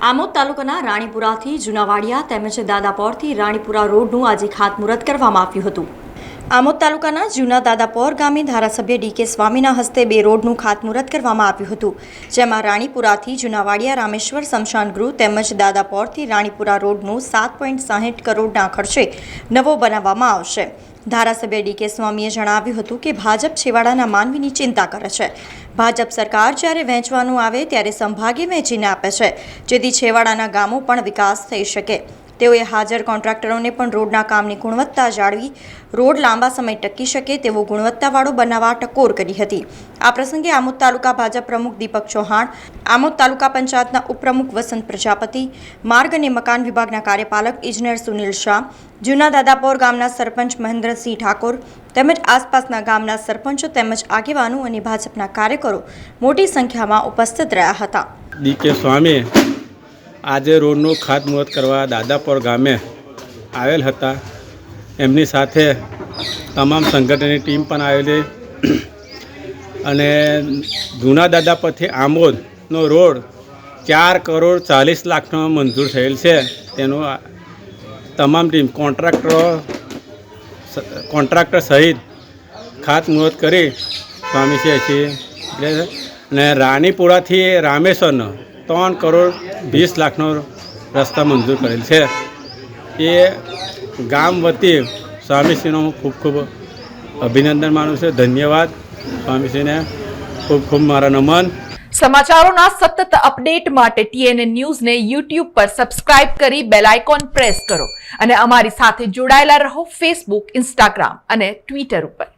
આમોદ તાલુકાના રાણીપુરાથી જુનાવાડિયા તેમજ દાદાપોરથી રાણીપુરા રોડનું આજે ખાતમુહૂર્ત કરવામાં આવ્યું હતું। આમોદ તાલુકાના જૂના દાદાપોર ગામે ધારાસભ્ય ડી.કે. સ્વામીના હસ્તે બે રોડનું ખાતમુહૂર્ત કરવામાં આવ્યું હતું, જેમાં રાણીપુરાથી જુનાવાડિયા રામેશ્વર સ્મશાન ગૃહ તેમજ દાદાપોરથી રાણીપુરા રોડનું 7.60 કરોડના ખર્ચે નવો બનાવવામાં આવશે। ધારાસભ્ય ડી.કે. સ્વામીએ જણાવ્યું હતું કે ભાજપ છેવાડાના માનવીની ચિંતા કરે છે। ભાજપ સરકાર જ્યારે વહેંચવાનું આવે ત્યારે સંભાગે વહેંચીને આપે છે, જેથી છેવાડાના ગામો પણ વિકાસ થઈ શકે। તેઓએ હાજર કોન્ટ્રાક્ટરોને પણ રોડના કામની ગુણવત્તા જાળવી રોડ લાંબા સમય ટકી શકે તેવો ગુણવત્તાવાળો બનાવવા ટકોર કરી હતી। આ પ્રસંગે આમોદ તાલુકા ભાજપ પ્રમુખ દીપક ચૌહાણ, આમોદ તાલુકા પંચાયતના ઉપપ્રમુખ વસંત પ્રજાપતિ, માર્ગ અને મકાન વિભાગના કાર્યપાલક ઇજનેર સુનિલ શાહ, જૂના દાદાપોર ગામના સરપંચ મહેન્દ્રસિંહ ઠાકોર તેમજ આસપાસના ગામના સરપંચો તેમજ આગેવાનો અને ભાજપના કાર્યકરો મોટી સંખ્યામાં ઉપસ્થિત રહ્યા હતા। ડી.કે. સ્વામી આજે રોડનું ખાતમુહૂર્ત કરવા દાદાપોર ગામે આવેલ હતા। એમની સાથે તમામ સંગઠનની ટીમ પણ આવેલી અને જૂના દાદાપોરથી આમોદનો રોડ 4 કરોડ 40 લાખનો મંજૂર થયેલ છે। તેનું તમામ ટીમ કોન્ટ્રાક્ટર સહિત ખાતમુહૂર્ત કરી સ્વામીશ્રી અને રાણીપુરાથી રામેશ્વરનો 3 કરોડ 20 લાખનો રસ્તા મંજૂર કરેલ છે। એ ગામ વતી સ્વામીશ્રીનો હું ખૂબ ખૂબ અભિનંદન માનું છું। ધન્યવાદ સ્વામીશ્રીને ખૂબ ખૂબ મારા નમન। સમાચારોના સતત અપડેટ માટે TNN ન્યૂઝને YouTube પર સબસ્ક્રાઇબ કરી બેલ આઇકોન પ્રેસ કરો અને અમારી સાથે જોડાયેલા રહો Facebook, Instagram અને Twitter ઉપર।